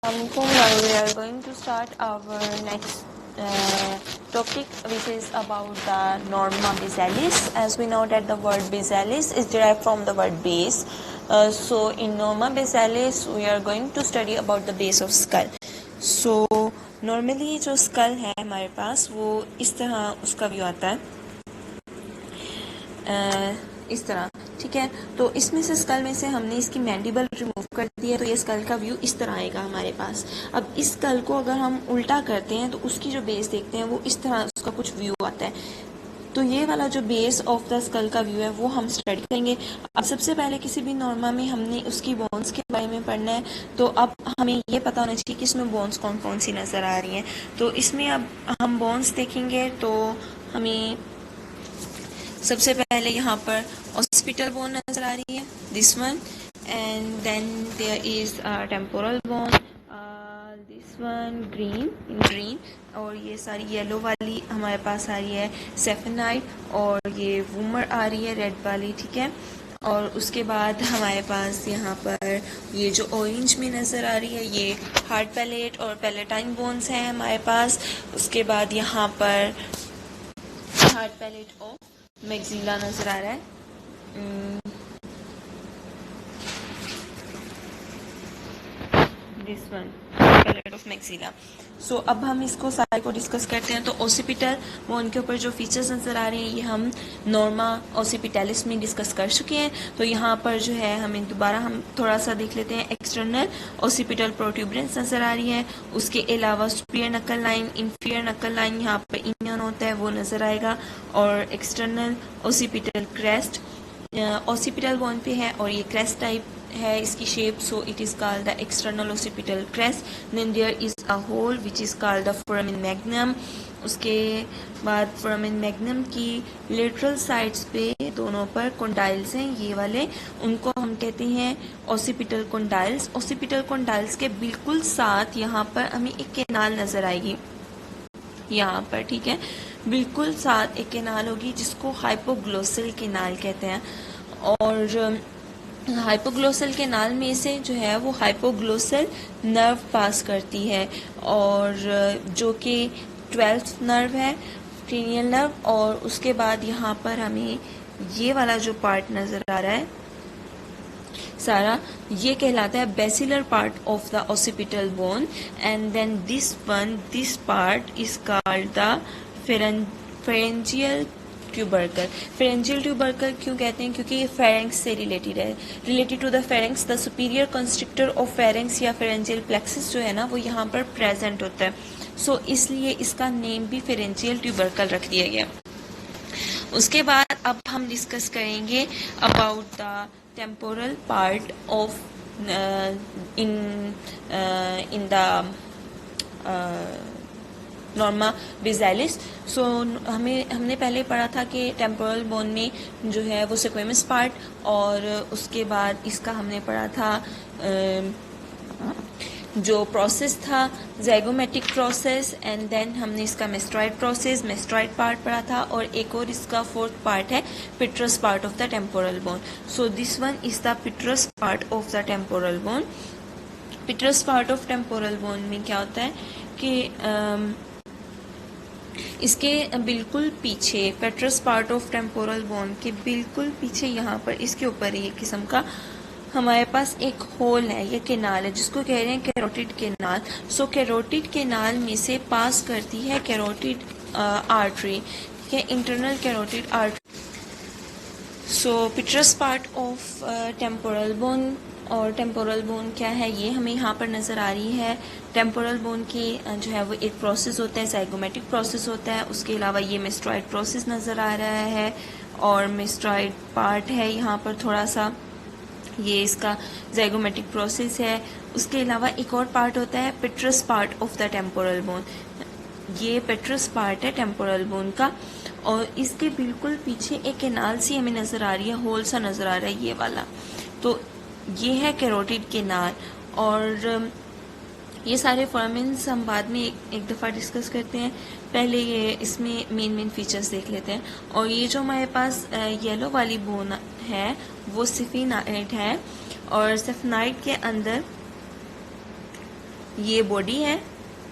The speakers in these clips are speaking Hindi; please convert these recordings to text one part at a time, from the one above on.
Now we are going to start our next topic, which is about the norma basalis. As we know that the word basalis is derived from the word base. So in norma basalis we are going to study about the base of skull. So normally जो skull है हमारे पास वो इस तरह उसका व्यू आता है, इस तरह, ठीक है। तो इसमें से स्कल में से हमने इसकी मैंडिबल रिमूव कर दी है, तो ये स्कल का व्यू इस तरह आएगा हमारे पास। अब इस स्कल को अगर हम उल्टा करते हैं तो उसकी जो बेस देखते हैं वो इस तरह उसका कुछ व्यू आता है। तो ये वाला जो बेस ऑफ द स्कल का व्यू है वो हम स्टडी करेंगे। अब सबसे पहले किसी भी नॉर्मा में हमने उसकी बोन्स के बारे में पढ़ना है, तो अब हमें ये पता होना चाहिए कि इसमें बोन्स कौन कौन सी नज़र आ रही हैं। तो इसमें अब हम बोन्स देखेंगे तो हमें सबसे पहले यहाँ पर occipital बोन नजर आ रही है, this one, and then there is temporal bone, this one green, और ये सारी येलो वाली हमारे पास आ रही है सेफेनाइड, और ये वूमर आ रही है रेड वाली, ठीक है। और उसके बाद हमारे पास यहाँ पर ये जो ऑरेंज में नज़र आ रही है ये हार्ड पैलेट और पैलेटाइन बोन्स हैं हमारे पास। उसके बाद यहाँ पर हार्ड पैलेट और मैक्सिला नजर आ रहा है, this one palate of maxilla. So अब हम इसको सारे को डिस्कस करते हैं। तो ओसिपिटल बोन के ऊपर जो फीचर्स नजर आ रहे हैं ये हम नॉर्मा ओसिपिटलिस में डिस्कस कर चुके हैं। तो यहाँ पर जो है हमें दोबारा हम थोड़ा सा देख लेते हैं। एक्सटर्नल ओसिपिटल प्रोट्यूबरेंस नजर आ रही है, उसके अलावा सुपीरियर नकल लाइन, इंफीरियर नकल लाइन यहाँ पर इंडियन होता है वो नजर आएगा, और external occipital crest occipital bone पे है और ये क्रेस्ट टाइप है इसकी shape, so it is called the external occipital crest. Then there is a hole which is called the foramen magnum. उसके बाद फोरामेन मैग्नम की लेटरल साइड्स पे दोनों पर कोंडाइल्स हैं, ये वाले, उनको हम कहते हैं ओसिपिटल कोंडाइल्स। ओसिपिटल कोंडाइल्स के बिल्कुल साथ यहाँ पर हमें एक कैनाल नजर आएगी, यहाँ पर, ठीक है, बिल्कुल साथ एक कैनाल होगी जिसको हाइपोग्लोसल कैनाल कहते हैं। और हाइपोग्लोसल कैनाल में से जो है वो हाइपोग्लोसल नर्व पास करती है, और जो कि 12th नर्व है, क्रेनियल नर्व। और उसके बाद यहाँ पर हमें ये वाला जो पार्ट नजर आ रहा है सारा, ये कहलाता है basilar part of the occipital bone, and then this part is called the pharyngeal tubercle. Pharyngeal tubercle क्यों कहते हैं? क्योंकि ये फेरेंक्स से रिलेटेड है, related to the pharynx. The superior constrictor of pharynx या फेरेंजियल प्लेक्सिस जो है ना वो यहाँ पर प्रेजेंट होता है, सो इसलिए इसका नेम भी फेरेंजियल ट्यूबरकल रख दिया गया। उसके बाद अब हम डिस्कस करेंगे about the temporal part of in the norma basalis. So हमने पहले पढ़ा था कि टेम्पोरल बोन में जो है वो स्क्वेमस पार्ट, और उसके बाद इसका हमने पढ़ा था जो प्रोसेस था ज़ाइगोमेटिक प्रोसेस, एंड देन हमने इसका मेस्ट्रॉइड प्रोसेस, मेस्ट्रॉइड पार्ट पढ़ा था, और एक और इसका 4th पार्ट है petrous part of the temporal bone. So this one is the petrous part of the temporal bone. Petrous part of temporal bone में क्या होता है कि इसके बिल्कुल पीछे, petrous part of temporal bone के बिल्कुल पीछे यहाँ पर इसके ऊपर एक किस्म का हमारे पास एक होल है, ये कैनाल है जिसको कह रहे हैं carotid canal. So carotid canal में से पास करती है कैरोटिड आर्टरी, ठीक है, internal carotid artery. So petrous part of temporal bone, और टेम्पोरल बोन क्या है ये हमें यहाँ पर नज़र आ रही है। टेम्पोरल बोन की जो है वो एक प्रोसेस होता है, ज़ाइगोमेटिक प्रोसेस होता है। उसके अलावा ये मेस्ट्रॉइड प्रोसेस नज़र आ रहा है, और मेस्ट्रॉइड पार्ट है यहाँ पर थोड़ा सा, ये इसका ज़ाइगोमेटिक प्रोसेस है। उसके अलावा एक और पार्ट होता है petrous part of the temporal bone, ये पिट्रस पार्ट है टेम्पोरल बोन का, और इसके बिल्कुल पीछे एक कैनाल सी हमें नज़र आ रही है, होल सा नज़र आ रहा है ये वाला, तो ये है कैरोटिड कैनाल। और ये सारे फोरामेन्स हम बाद में एक दफ़ा डिस्कस करते हैं, पहले ये इसमें मेन फीचर्स देख लेते हैं। और ये जो हमारे पास येलो वाली बोन है वो सेफेनाइड है, और सेफेनाइड के अंदर ये बॉडी है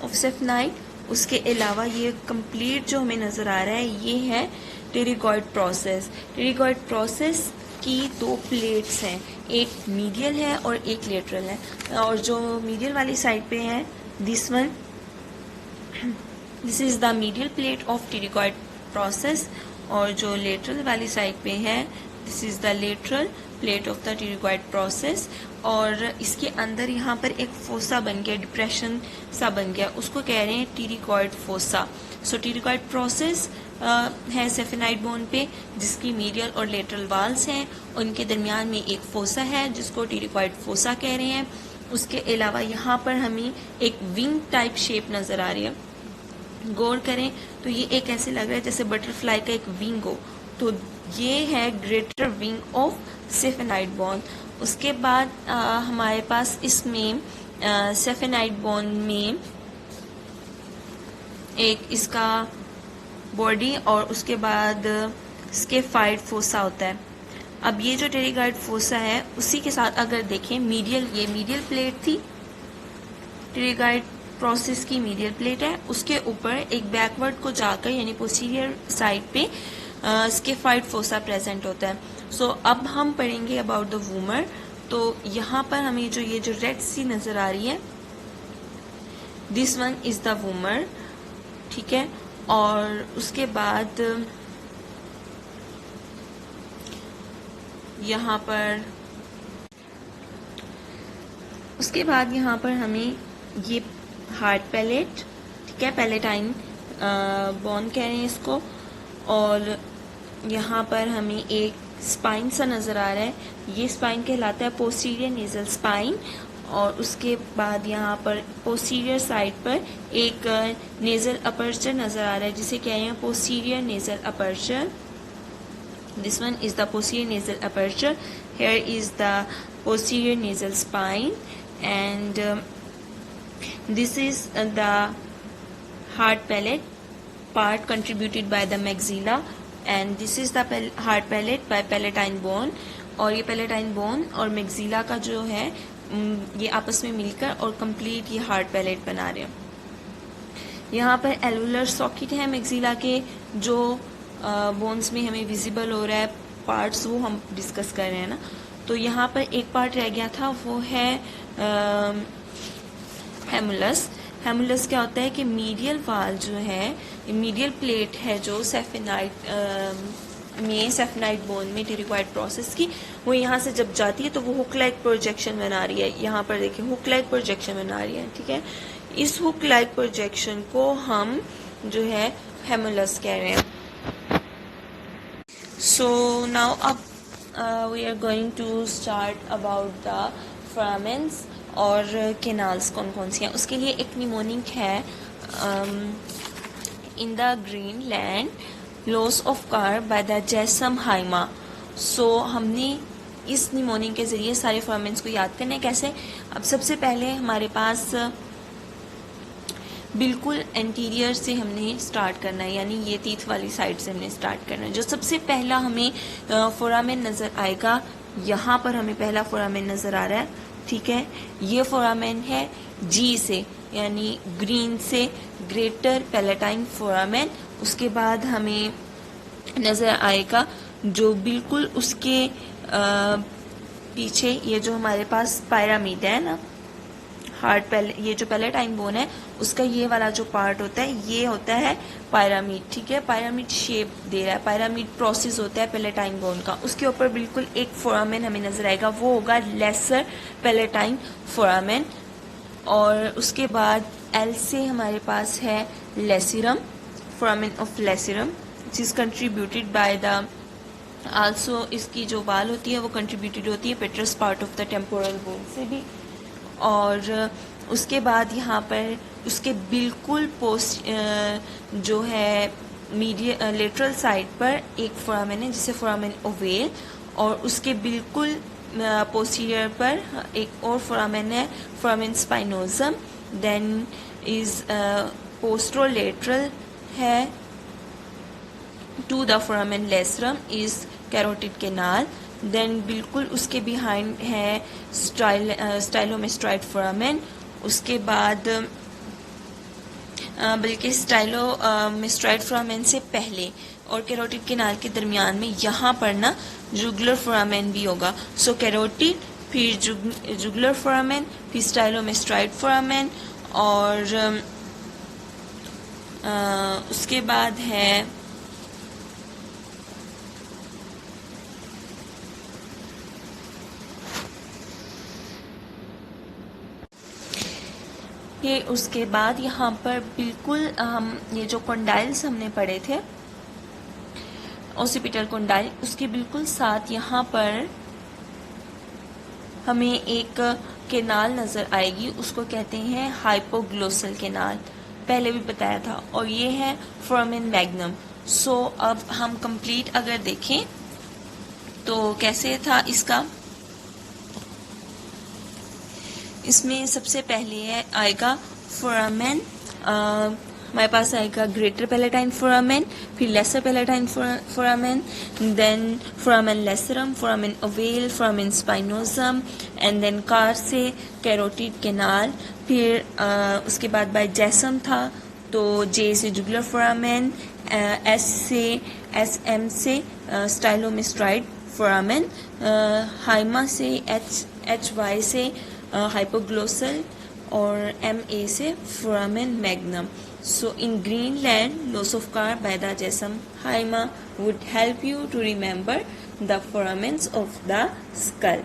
ऑफ सेफेनाइड। उसके अलावा ये कंप्लीट जो हमें नज़र आ रहा है ये है टेरिगॉइड प्रोसेस। टेरिगॉइड प्रोसेस की दो प्लेट्स हैं, एक मीडियल है और एक लेटरल है। और जो मीडियल वाली साइड पे है this one, this is the medial plate of pterygoid process, और जो लेटरल वाली साइड पे है this is the lateral plate of the pterygoid process. और इसके अंदर यहाँ पर एक फोसा बन गया, डिप्रेशन सा बन गया, उसको कह रहे हैं टेरिगॉइड फोसा। सो टेरिगॉइड प्रोसेस है सेफेनाइड बोन पे, जिसकी मीडियल और लेटरल वाल्स हैं, उनके दरमियान में एक फोसा है जिसको टेरिगॉइड फोसा कह रहे हैं। उसके अलावा यहाँ पर हमें एक विंग टाइप शेप नज़र आ रही है। गौर करें तो ये एक ऐसे लग रहा है जैसे बटरफ्लाई का एक विंग हो, तो ये है ग्रेटर विंग ऑफ सेफेनाइड बोन। उसके बाद हमारे पास इसमें सेफेनाइड बोन में एक इसका बॉडी और उसके बाद स्केफाइड फोसा होता है। अब ये जो टेरिगॉइड फोसा है उसी के साथ अगर देखें मीडियल, ये मीडियल प्लेट थी, टेरिगॉइड प्रोसेस की मीडियल प्लेट है, उसके ऊपर एक बैकवर्ड को जाकर यानी पोस्टीरियर साइड पे स्केफाइड फोसा प्रेजेंट होता है। सो अब हम पढ़ेंगे अबाउट द वूमर। तो यहाँ पर हमें जो ये जो रेड सी नज़र आ रही है this one is the vomer, ठीक है। और उसके बाद यहाँ पर हमें ये हार्ड पैलेट, ठीक है, पैलेटाइन बोन कह रहे हैं इसको। और यहाँ पर हमें एक स्पाइन सा नज़र आ रहा है, ये स्पाइन कहलाता है पोस्टीरियर नेजल स्पाइन। और उसके बाद यहाँ पर पोस्टीरियर साइड पर एक नेजल अपर्चर नज़र आ रहा है जिसे कह रहे हैं posterior nasal aperture. This one is the posterior nasal aperture, here is the posterior nasal spine, and this is the hard palate part contributed by the maxilla, and this is the hard palate by palatine bone। और ये palatine bone और maxilla का जो है ये आपस में मिलकर और कंप्लीट ये हार्ड पैलेट बना रहे हैं। यहाँ पर एलुलर सॉकेट है मैक्सिला के, जो बोन्स में हमें विजिबल हो रहा है पार्ट्स, वो हम डिस्कस कर रहे हैं ना। तो यहाँ पर एक पार्ट रह गया था, वो है हेमुलस। हेमुलस क्या होता है कि मीडियल वाल जो है, मीडियल प्लेट है जो सेफेनाइड बोन में टेरिगॉइड प्रोसेस की, वो यहाँ से जब जाती है तो वो हुक लाइक प्रोजेक्शन बना रही है। यहाँ पर देखिए हुक लाइक प्रोजेक्शन बना रही है, ठीक है। इस हुक लाइक प्रोजेक्शन को हम जो है हेमुलस कह रहे हैं। सो नाउ अब we are going to start about the foramens और केनाल्स कौन कौन सी हैं। उसके लिए एक निमोनिक है in the green land, loss of car by the जैसम हाइमा। सो हमने इस निमोनिक के ज़रिए सारे फोरामेंस को याद करने कैसे। अब सबसे पहले हमारे पास बिल्कुल एंटीरियर से हमने स्टार्ट करना है, यानी ये टीथ वाली साइड से हमने स्टार्ट करना है। जो सबसे पहला हमें फोरामेन नज़र आएगा, यहाँ पर हमें पहला फोरामेन नज़र आ रहा है, ठीक है। ये फोरामेन है जी से, यानी ग्रीन से, ग्रेटर पैलेटाइन फोरामेन। उसके बाद हमें नज़र आएगा जो बिल्कुल उसके पीछे ये जो हमारे पास पायरामिड है ना, ये जो पैलेटाइन बोन है उसका ये वाला जो पार्ट होता है ये होता है पायरामिड, ठीक है। पायरामिड शेप दे रहा है, पायरामिड प्रोसेस होता है पैलेटाइन बोन का। उसके ऊपर बिल्कुल एक फोरामेन हमें नजर आएगा, वो होगा लेसर पैलेटाइन फोरामेन। और उसके बाद एल से हमारे पास है lacerum, foramen of lacerum, which is contributed by the also, इसकी जो वाल होती है वो कंट्रीब्यूटेड होती है petrous part of the temporal bone से भी। और उसके बाद यहाँ पर उसके बिल्कुल पोस्ट जो है लेटरल साइड पर एक फोरामेन है जिसे फोरामेन ओवेल, और उसके बिल्कुल पोस्टीरियर पर एक और फोरामेन है, foramen spinosum. Then is posterolateral है to the foramen lacerum is carotid canal. Then बिल्कुल उसके बिहाइंड है स्टाइलोमेस्ट्राइड फोरामेन, उसके बाद बल्कि स्टाइलोमेस्ट्राइड फोरामेन से पहले और कैरोटिड केनाल के दरमियान में यहाँ पर ना जुगुलर फोरामेन भी होगा। सो कैरोटिड, फिर जुगुलर फोरामेन, फिर स्टाइलोमेस्ट्राइड फोरामेन, और उसके बाद है ये। उसके बाद यहाँ पर बिल्कुल हम ये जो कंडाइल्स हमने पढ़े थे ओसिपिटल कंडाइल, उसके बिल्कुल साथ यहाँ पर हमें एक केनाल नज़र आएगी, उसको कहते हैं हाइपोग्लोसल केनाल, पहले भी बताया था, और ये है फोरामेन मैग्नम। सो अब हम कंप्लीट अगर देखें तो कैसे था इसका, इसमें सबसे पहले आएगा फोरामेन, हमारे पास आएगा ग्रेटर पैलेटाइन फोरामेन, फिर lesser palatine foramen, then foramen lacerum, foramen ovale, foramen spinosum, and then कार से कैरोटिड केनाल, फिर उसके बाद बाय जैसम था तो जे से जुगुलर फोरामेन, एस एम से स्टाइलोमेस्ट्राइड फोरामेन, हाइमा से एच वाई से हाइपोग्लोसल, और MA से foramen magnum. So in Greenland, loss of car by the Jessam Haima would help you to remember the foramens of the skull.